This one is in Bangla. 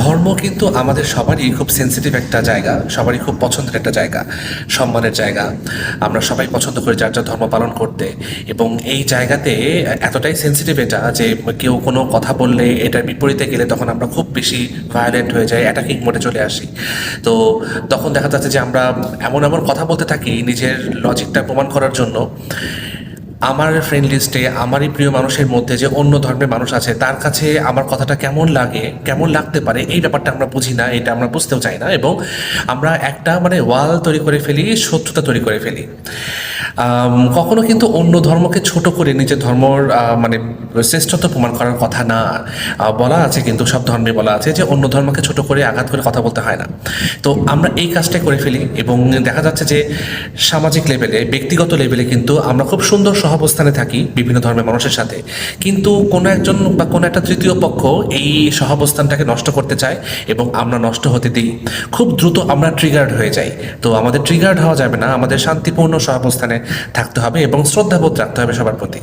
ধর্ম কিন্তু আমাদের সবারই খুব সেন্সিটিভ একটা জায়গা, সবারই খুব পছন্দের একটা জায়গা, সম্মানের জায়গা। আমরা সবাই পছন্দ করি যার যার ধর্ম পালন করতে, এবং এই জায়গাতে এতটাই সেন্সিটিভ এটা যে কেউ কোনো কথা বললে এটার বিপরীতে গেলে তখন আমরা খুব বেশি ভায়োলেন্ট হয়ে যাই, অ্যাটাকিং মোডে চলে আসি। তো তখন দেখা যাচ্ছে যে আমরা এমন এমন কথা বলতে থাকি নিজের লজিকটা প্রমাণ করার জন্য। আমার ফ্রেন্ড লিস্টে আমারই প্রিয় মানুষের মধ্যে যে অন্য ধর্মের মানুষ আছে তার কাছে আমার কথাটা কেমন লাগে, কেমন লাগতে পারে, এই ব্যাপারটা আমরা বুঝি না, এটা আমরা বুঝতেও চাই না, এবং আমরা একটা ওয়াল তৈরি করে ফেলি, শত্রুতা তৈরি করে ফেলি। কখনো কিন্তু অন্য ধর্মকে ছোট করে নিজের ধর্মর শ্রেষ্ঠত্ব প্রমাণ করার কথা না। বলা আছে, কিন্তু সব ধর্মে বলা আছে যে অন্য ধর্মকে ছোট করে আঘাত করে কথা বলতে হয় না। তো আমরা এই কাজটাই করে ফেলি, এবং দেখা যাচ্ছে যে সামাজিক লেভেলে, ব্যক্তিগত লেভেলে কিন্তু আমরা খুব সুন্দর সহাবস্থানে থাকি বিভিন্ন ধর্মের মানুষের সাথে, কিন্তু কোনো একজন বা কোনো একটা তৃতীয় পক্ষ এই সহাবস্থানটাকে নষ্ট করতে চায় এবং আমরা নষ্ট হতে দিই। খুব দ্রুত আমরা ট্রিগার্ড হয়ে যাই। তো আমাদের ট্রিগার্ড হওয়া যাবে না, আমাদের শান্তিপূর্ণ সহাবস্থানে থাকতে হবে এবং শ্রদ্ধাবোধ রাখতে হবে সবার প্রতি।